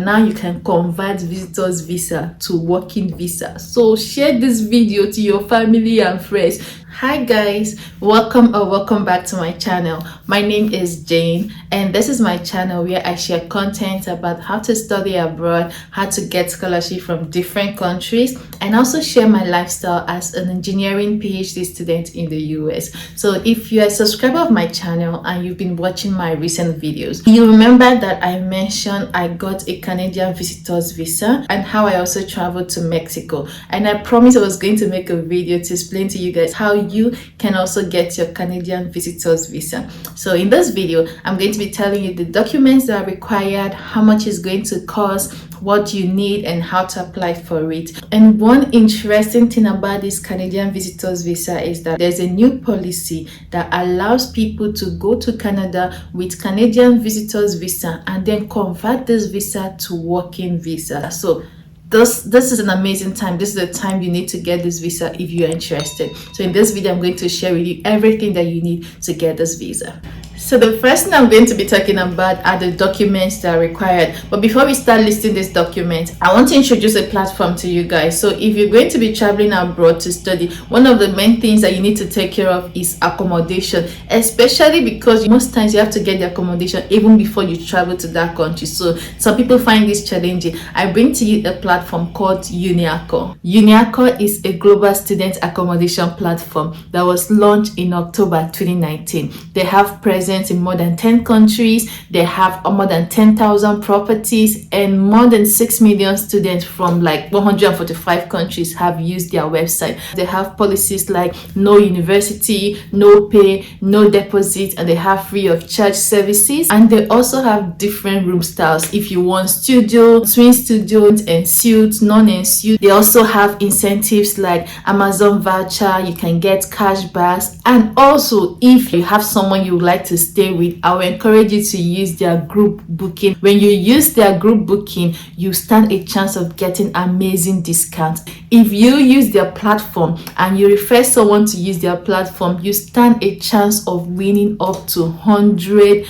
now you can convert visitors visa to working visa. So share this video to your family and friends. Hi guys, welcome back to my channel. My name is Jane, and this is my channel where I share content about how to study abroad, how to get scholarship from different countries, and also share my lifestyle as an engineering PhD student in the US. So if you are a subscriber of my channel and you've been watching my recent videos, you remember that I mentioned I got a Canadian visitors visa and how I also traveled to Mexico, and I promised I was going to make a video to explain to you guys how you can also get your Canadian visitors visa. So in this video, I'm going to be telling you the documents that are required, how much it's going to cost, what you need, and how to apply for it. And one interesting thing about this Canadian visitors visa is that there's a new policy that allows people to go to Canada with Canadian visitors visa and then convert this visa to working visa. So this is an amazing time. This is the time you need to get this visa if you're interested. So in this video, I'm going to share with you everything that you need to get this visa. So the first thing I'm going to be talking about are the documents that are required. But before we start listing these documents, I want to introduce a platform to you guys. So if you're going to be traveling abroad to study, one of the main things that you need to take care of is accommodation, especially because most times you have to get the accommodation even before you travel to that country. So some people find this challenging. I bring to you a platform called UniAcco. UniAcco is a global student accommodation platform that was launched in October 2019. They have presence in more than 10 countries. They have more than 10,000 properties, and more than 6 million students from like 145 countries have used their website. They have policies like no university, no pay, no deposit, and they have free of charge services. And they also have different room styles. If you want studio, twin studio, and suite, non-suite. They also have incentives like Amazon voucher. You can get cashbacks, and also if you have someone you would like to stay with, I will encourage you to use their group booking. When you use their group booking, you stand a chance of getting amazing discounts. If you use their platform and you refer someone to use their platform, you stand a chance of winning up to £100.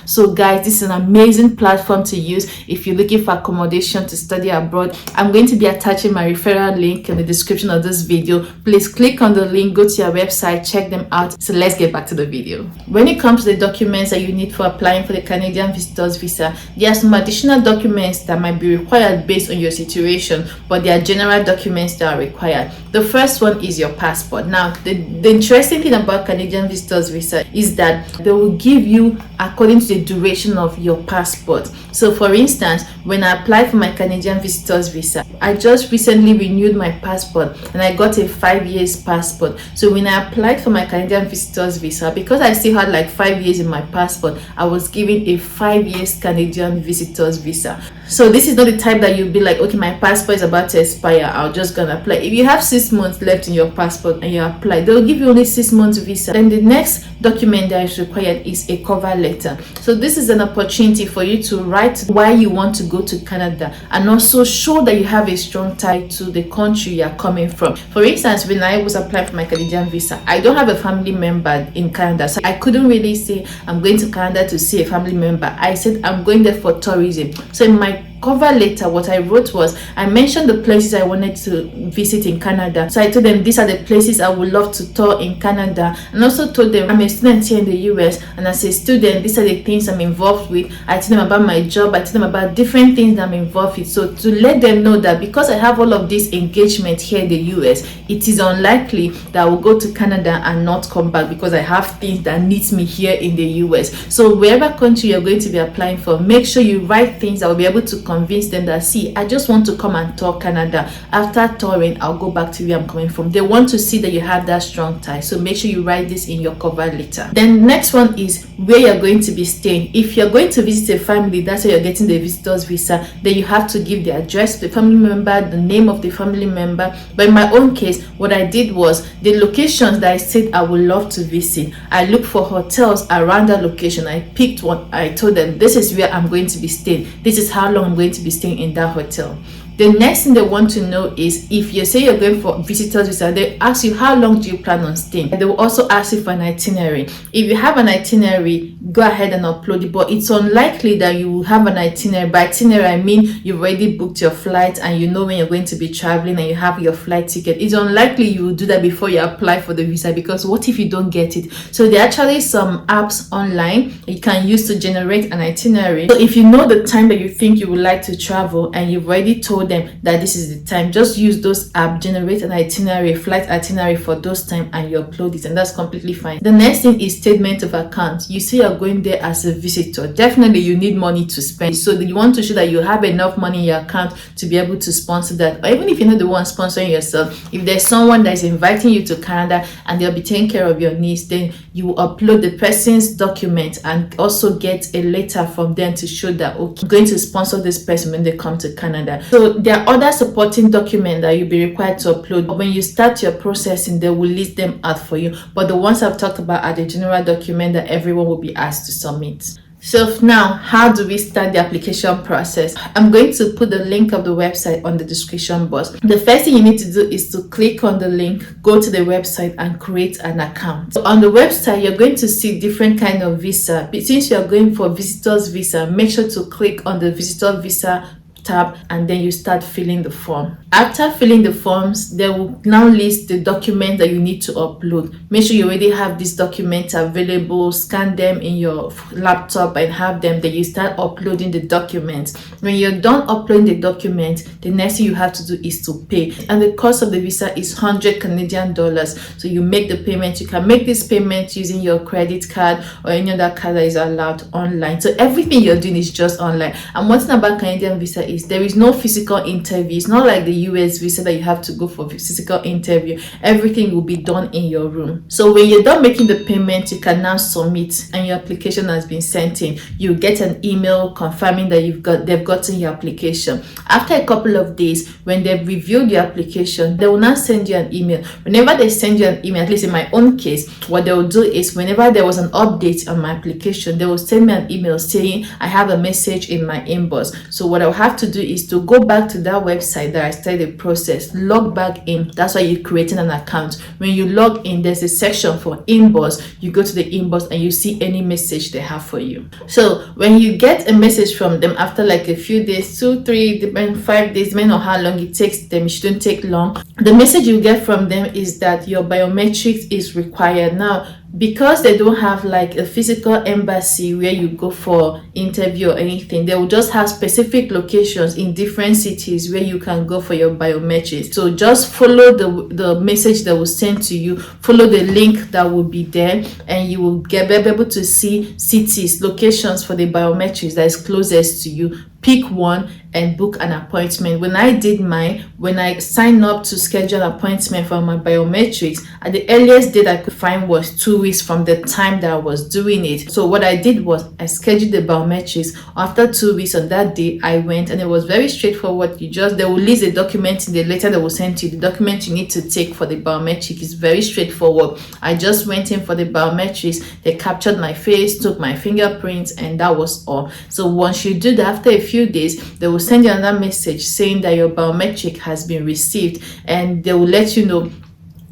So guys, this is an amazing platform to use if you're looking for accommodation to study abroad. I'm going to be attaching my referral link in the description of this video. Please click on the link, go to your website, check them out. So let's get back to the video. When it comes to the documents that you need for applying for the Canadian visitors visa, there are some additional documents that might be required based on your situation, but there are general documents that are required. The first one is your passport. Now, the interesting thing about Canadian visitors visa is that they will give you according to the duration of your passport. So for instance, when I applied for my Canadian visitors visa, I just recently renewed my passport and I got a 5 years passport. So when I applied for my Canadian visitors visa, because I still had like 5 years in my passport, I was given a 5 years Canadian visitors visa. So this is not the type that you'll be like, okay, my passport is about to expire, I'm just gonna apply. If you have 6 months left in your passport and you apply, they'll give you only 6 months visa. Then the next document that is required is a cover letter. So this is an opportunity for you to write why you want to go to Canada and also show that you have a strong tie to the country you are coming from. For instance, when I was applying for my Canadian visa, I don't have a family member in Canada, so I couldn't really say I'm going to Canada to see a family member. I said I'm going there for tourism. So in my cover letter, what I wrote was, I mentioned the places I wanted to visit in Canada. So I told them these are the places I would love to tour in Canada, and also told them I'm a student here in the US, and as a student these are the things I'm involved with. I told them about my job, I told them about different things that I'm involved with, so to let them know that because I have all of this engagement here in the US, it is unlikely that I will go to Canada and not come back because I have things that needs me here in the US. So wherever country you're going to be applying for, make sure you write things that will be able to convince them that, see, I just want to come and tour Canada. After touring, I'll go back to where I'm coming from. They want to see that you have that strong tie. So make sure you write this in your cover letter. Then next one is where you're going to be staying. If you're going to visit a family, that's why you're getting the visitors visa, then you have to give the address of the family member, the name of the family member. But in my own case, what I did was the locations that I said I would love to visit, I looked for hotels around that location. I picked one. I told them this is where I'm going to be staying, this is how long I'm going to be staying in that hotel. The next thing they want to know is, if you say you're going for visitors visa, they ask you how long do you plan on staying. They will also ask you for an itinerary. If you have an itinerary, go ahead and upload it, but it's unlikely that you will have an itinerary. By itinerary, I mean you've already booked your flight and you know when you're going to be traveling and you have your flight ticket. It's unlikely you will do that before you apply for the visa, because what if you don't get it? So there are actually some apps online you can use to generate an itinerary. So if you know the time that you think you would like to travel and you've already told them that this is the time, just use those apps, generate an itinerary, flight itinerary for those time, and you upload it, and that's completely fine. The next thing is statement of account. You say you're going there as a visitor, definitely you need money to spend, so you want to show that you have enough money in your account to be able to sponsor that. Or even if you're not the one sponsoring yourself, if there's someone that is inviting you to Canada and they'll be taking care of your needs, then you will upload the person's document and also get a letter from them to show that, okay, I'm going to sponsor this person when they come to Canada. So there are other supporting documents that you'll be required to upload. When you start your processing, they will list them out for you, but the ones I've talked about are the general document that everyone will be asked to submit. So now, how do we start the application process? I'm going to put the link of the website on the description box. The first thing you need to do is to click on the link, go to the website and create an account. So on the website, you're going to see different kind of visa. But since you're going for visitors visa, make sure to click on the visitor visa tab and then you start filling the form. After filling the forms, they will now list the document that you need to upload. Make sure you already have these documents available, scan them in your laptop and have them. Then you start uploading the documents. When you're done uploading the document, the next thing you have to do is to pay, and the cost of the visa is 100 Canadian dollars. So you make the payment. You can make this payment using your credit card or any other card that is allowed online. So everything you're doing is just online. And one thing about Canadian visa is there is no physical interview. It's not like the US visa that you have to go for physical interview. Everything will be done in your room. So when you're done making the payment, you can now submit and your application has been sent in. You get an email confirming that they've gotten your application. After a couple of days, when they've reviewed your application, they will now send you an email. Whenever they send you an email, at least in my own case, what they will do is whenever there was an update on my application, they will send me an email saying I have a message in my inbox. So what I'll have to do is to go back to that website that I started the process, log back in. That's why you're creating an account. When you log in, there's a section for inbox. You go to the inbox and you see any message they have for you. So when you get a message from them after like a few days, 2, 3, depend 5 days, depending on how long it takes them, it shouldn't take long. The message you get from them is that your biometrics is required. Now, because they don't have like a physical embassy where you go for interview or anything, they will just have specific locations in different cities where you can go for your biometrics. So just follow the message that will send to you, follow the link that will be there, and you will be able to see cities, locations for the biometrics that is closest to you. Pick one and book an appointment. When I did mine, when I signed up to schedule an appointment for my biometrics, at the earliest date I could find was 2 weeks from the time that I was doing it. So what I did was I scheduled the biometrics. After 2 weeks on that day, I went, and it was very straightforward. They will list the document in the letter they will send to you. The document you need to take for the biometric is very straightforward. I just went in for the biometrics. They captured my face, took my fingerprints, and that was all. So once you do that, after a few days, they will send you another message saying that your biometric has been received, and they will let you know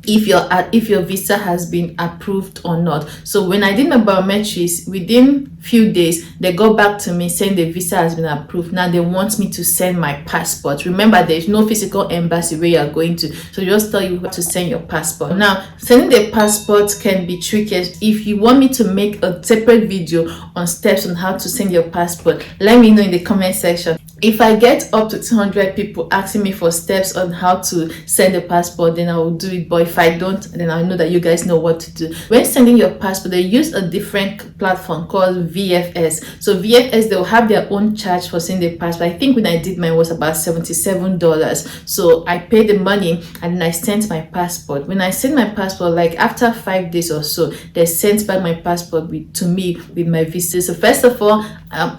if your visa has been approved or not. So when I did my biometrics, within few days they got back to me saying the visa has been approved. Now they want me to send my passport. Remember, there's no physical embassy where you are going to, so just tell you to send your passport. Now sending the passport can be tricky. If you want me to make a separate video on steps on how to send your passport, let me know in the comment section. If I get up to 200 people asking me for steps on how to send a passport, then I will do it. But if I don't, then I know that you guys know what to do. When sending your passport, they use a different platform called VFS. So VFS, they'll have their own charge for sending the passport. I think when I did mine was about $77. So I paid the money and then I sent my passport. When I sent my passport, like after 5 days or so, they sent back my passport to me with my visa. So first of all,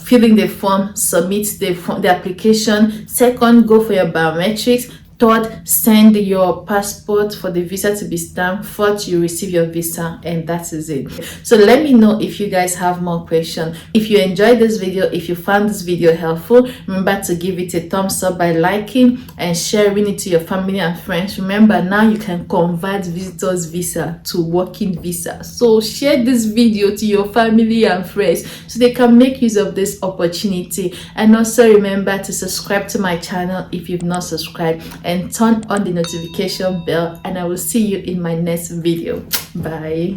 filling the form, submit the application. Second, go for your biometrics. Third, send your passport for the visa to be stamped. Fourth, you receive your visa, and that is it. So let me know if you guys have more questions. If you enjoyed this video, if you found this video helpful, remember to give it a thumbs up by liking and sharing it to your family and friends. Remember, now you can convert visitors visa to working visa. So share this video to your family and friends so they can make use of this opportunity. And also remember to subscribe to my channel if you've not subscribed, and turn on the notification bell, and I will see you in my next video. Bye.